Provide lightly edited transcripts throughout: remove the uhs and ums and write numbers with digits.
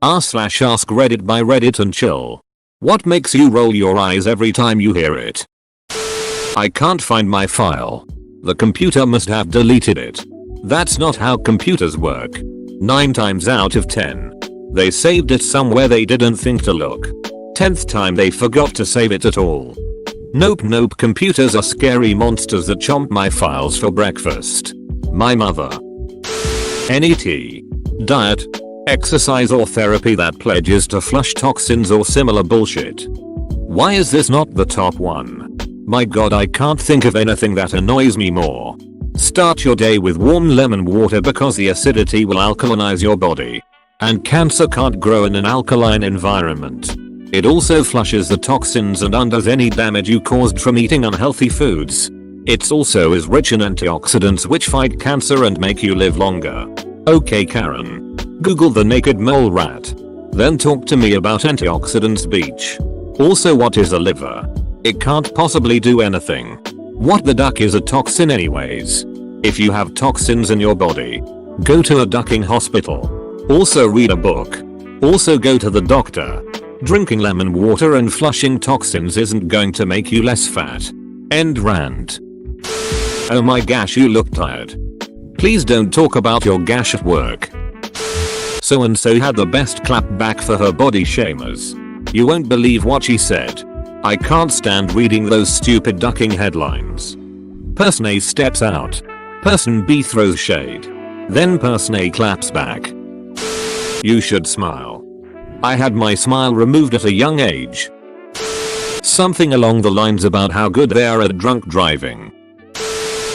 r/Askreddit by Reddit and chill. What makes you roll your eyes every time you hear it? I can't find my file. The computer must have deleted it. That's not how computers work. 9 times out of 10. They saved it somewhere they didn't think to look. 10th time they forgot to save it at all. Nope, computers are scary monsters that chomp my files for breakfast. My mother. Any tea, diet, exercise or therapy that pledges to flush toxins or similar bullshit. Why is this not the top one? My god, I can't think of anything that annoys me more. Start your day with warm lemon water because the acidity will alkalinize your body. And cancer can't grow in an alkaline environment. It also flushes the toxins and undoes any damage you caused from eating unhealthy foods. It also is rich in antioxidants which fight cancer and make you live longer. Okay Karen. Google the naked mole rat. Then talk to me about antioxidants beach. Also, what is a liver? It can't possibly do anything. What the duck is a toxin anyways? If you have toxins in your body, go to a ducking hospital. Also read a book. Also go to the doctor. Drinking lemon water and flushing toxins isn't going to make you less fat. End rant. Oh my gosh, you look tired. Please don't talk about your gash at work. So and so had the best clap back for her body shamers. You won't believe what she said. I can't stand reading those stupid ducking headlines. Person A steps out. Person B throws shade. Then person A claps back. You should smile. I had my smile removed at a young age. Something along the lines about how good they are at drunk driving.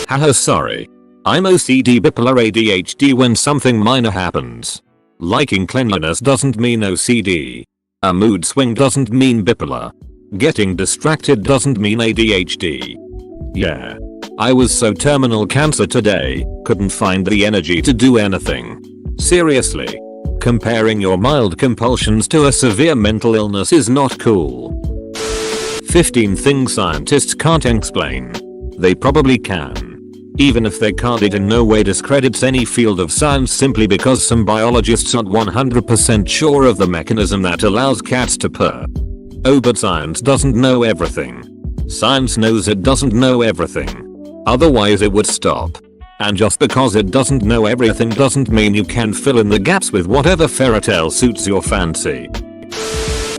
Haha, sorry. I'm OCD bipolar ADHD when something minor happens. Liking cleanliness doesn't mean OCD. A mood swing doesn't mean bipolar. Getting distracted doesn't mean ADHD. Yeah. I was so terminal cancer today, couldn't find the energy to do anything. Seriously. Comparing your mild compulsions to a severe mental illness is not cool. 15 things scientists can't explain. They probably can. Even if they can't, it in no way discredits any field of science simply because some biologists aren't 100% sure of the mechanism that allows cats to purr. Oh, but science doesn't know everything. Science knows it doesn't know everything. Otherwise it would stop. And just because it doesn't know everything doesn't mean you can fill in the gaps with whatever fairy tale suits your fancy.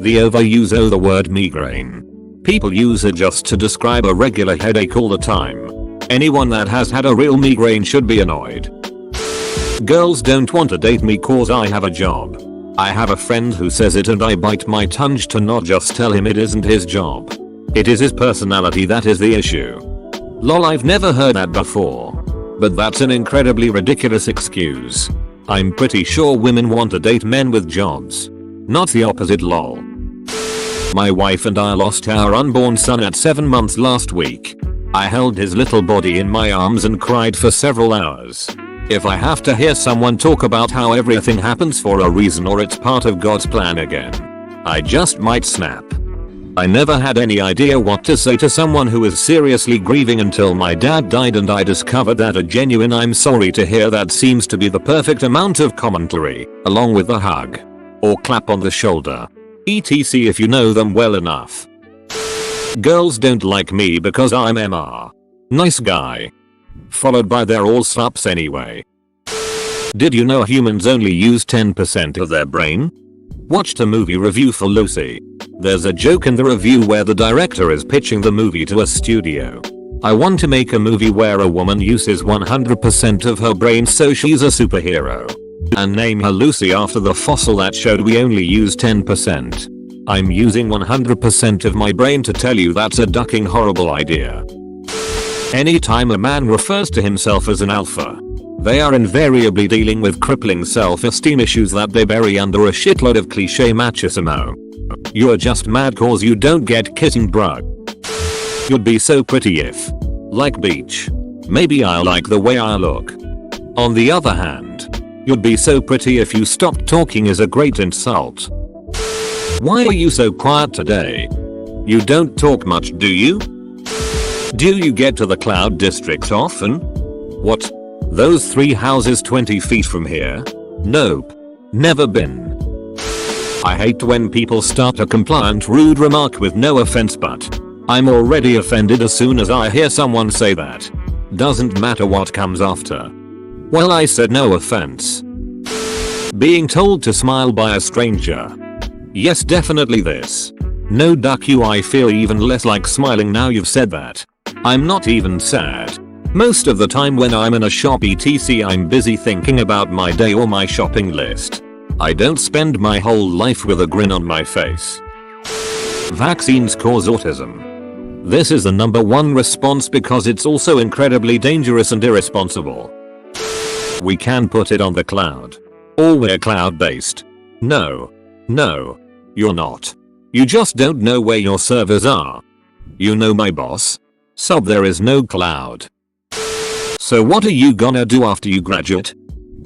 The overuse of the word migraine. People use it just to describe a regular headache all the time. Anyone that has had a real migraine should be annoyed. Girls don't want to date me cause I have a job. I have a friend who says it and I bite my tongue to not just tell him it isn't his job. It is his personality that is the issue. Lol, I've never heard that before. But that's an incredibly ridiculous excuse. I'm pretty sure women want to date men with jobs. Not the opposite, lol. My wife and I lost our unborn son at 7 months last week. I held his little body in my arms and cried for several hours. If I have to hear someone talk about how everything happens for a reason or it's part of God's plan again, I just might snap. I never had any idea what to say to someone who is seriously grieving until my dad died, and I discovered that a genuine "I'm sorry to hear that" seems to be the perfect amount of commentary, along with a hug. Or clap on the shoulder. etc. if you know them well enough. Girls don't like me because I'm MR. Nice guy. Followed by "they're all slups anyway." Did you know humans only use 10% of their brain? Watched a movie review for Lucy. There's a joke in the review where the director is pitching the movie to a studio. I want to make a movie where a woman uses 100% of her brain so she's a superhero. And name her Lucy after the fossil that showed we only use 10%. I'm using 100% of my brain to tell you that's a ducking horrible idea. Anytime a man refers to himself as an alpha, they are invariably dealing with crippling self-esteem issues that they bury under a shitload of cliche machismo. You're just mad cause you don't get kissing, bruh. You'd be so pretty if. Like beach. Maybe I like the way I look. On the other hand, you'd be so pretty if you stopped talking is a great insult. Why are you so quiet today? You don't talk much, do you? Do you get to the Cloud District often? What? Those 3 houses 20 feet from here? Nope. Never been. I hate when people start a compliant rude remark with no offense, but I'm already offended as soon as I hear someone say that. Doesn't matter what comes after. Well, I said no offense. Being told to smile by a stranger. Yes, definitely this. No duck you, I feel even less like smiling now you've said that. I'm not even sad. Most of the time when I'm in a shop etc I'm busy thinking about my day or my shopping list. I don't spend my whole life with a grin on my face. Vaccines cause autism. This is the #1 response because it's also incredibly dangerous and irresponsible. We can put it on the cloud. Or we're cloud based. No. No. You're not. You just don't know where your servers are. You know my boss? Sub, there is no cloud. So what are you gonna do after you graduate?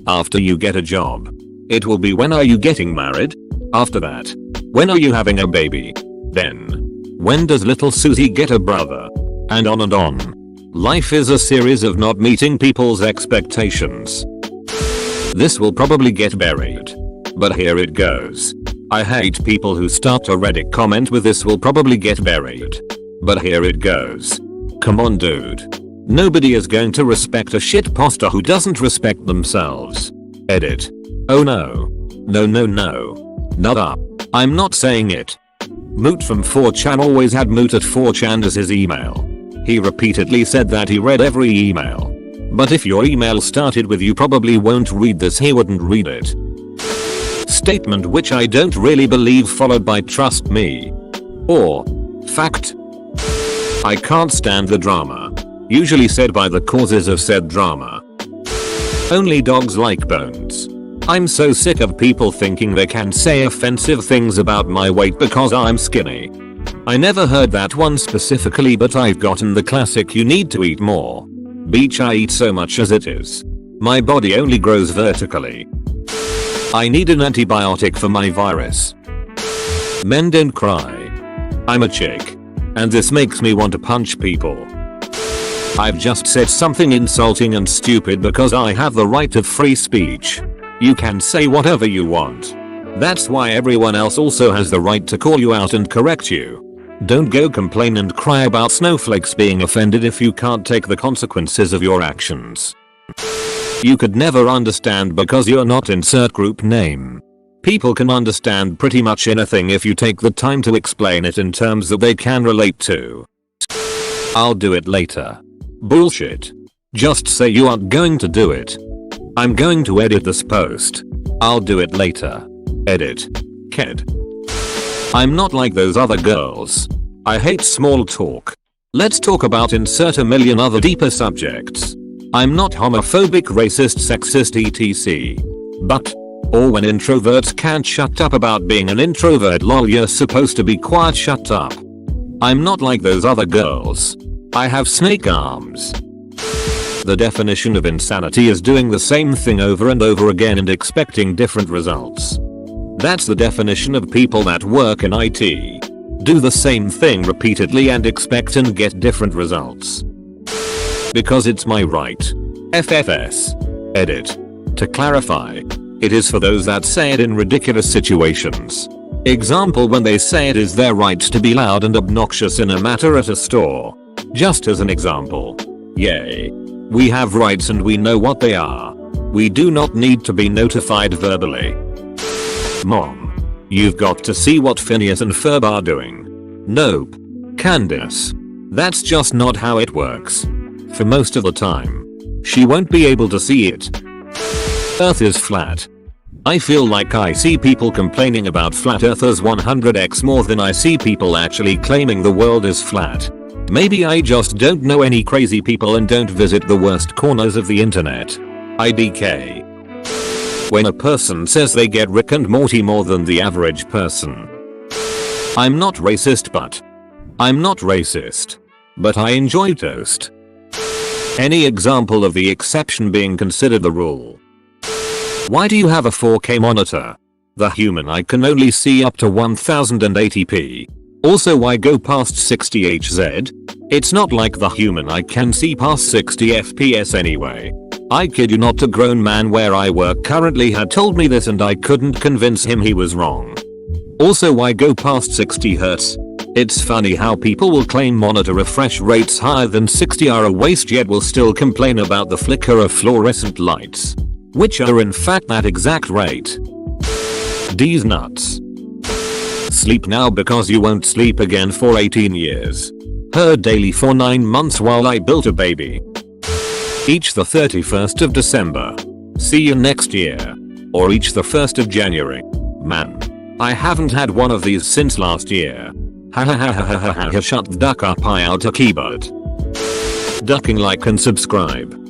After you get a job? It will be when are you getting married? After that? When are you having a baby? Then? When does little Susie get a brother? And on and on. Life is a series of not meeting people's expectations. This will probably get buried. But here it goes. I hate people who start a Reddit comment with this will probably get buried. But here it goes. Come on dude. Nobody is going to respect a shitposter who doesn't respect themselves. Edit. Oh no. No no no. Not up. I'm not saying it. Moot from 4chan always had Moot at 4chan as his email. He repeatedly said that he read every email. But if your email started with "you probably won't read this," he wouldn't read it. Statement which I don't really believe followed by "trust me." Or fact. I can't stand the drama. Usually said by the causes of said drama. Only dogs like bones. I'm so sick of people thinking they can say offensive things about my weight because I'm skinny. I never heard that one specifically, but I've gotten the classic "you need to eat more." Beach, I eat so much as it is. My body only grows vertically. I need an antibiotic for my virus. Men don't cry. I'm a chick. And this makes me want to punch people. I've just said something insulting and stupid because I have the right of free speech. You can say whatever you want. That's why everyone else also has the right to call you out and correct you. Don't go complain and cry about snowflakes being offended if you can't take the consequences of your actions. You could never understand because you're not insert group name. People can understand pretty much anything if you take the time to explain it in terms that they can relate to. I'll do it later. Bullshit. Just say you aren't going to do it. I'm going to edit this post. I'll do it later. Edit. Ked. I'm not like those other girls. I hate small talk. Let's talk about insert a million other deeper subjects. I'm not homophobic, racist, sexist etc. But, or when introverts can't shut up about being an introvert, lol, you're supposed to be quiet, shut up. I'm not like those other girls. I have snake arms. The definition of insanity is doing the same thing over and over again and expecting different results. That's the definition of people that work in IT. Do the same thing repeatedly and expect and get different results. Because it's my right. FFS. Edit. To clarify, it is for those that say it in ridiculous situations. Example, when they say it is their right to be loud and obnoxious in a matter at a store. Just as an example. Yay. We have rights and we know what they are. We do not need to be notified verbally. Mom. You've got to see what Phineas and Ferb are doing. Nope. Candace. That's just not how it works. For most of the time. She won't be able to see it. Earth is flat. I feel like I see people complaining about flat earthers 100x more than I see people actually claiming the world is flat. Maybe I just don't know any crazy people and don't visit the worst corners of the internet. IDK. When a person says they get Rick and Morty more than the average person. I'm not racist, but I enjoy toast. Any example of the exception being considered the rule? Why do you have a 4K monitor? The human eye can only see up to 1080p. Also, why go past 60Hz? It's not like the human eye can see past 60 FPS anyway. I kid you not, a grown man where I work currently had told me this and I couldn't convince him he was wrong. Also, why go past 60 Hz? It's funny how people will claim monitor refresh rates higher than 60 are a waste yet will still complain about the flicker of fluorescent lights, which are in fact that exact rate. D's nuts. Sleep now because you won't sleep again for 18 years. Heard daily for 9 months while I built a baby. Each the 31st of December. See you next year. Or each the 1st of January. Man. I haven't had one of these since last year. Ha ha ha ha ha ha ha, shut the duck up, I out a keyboard. Ducking, like and subscribe.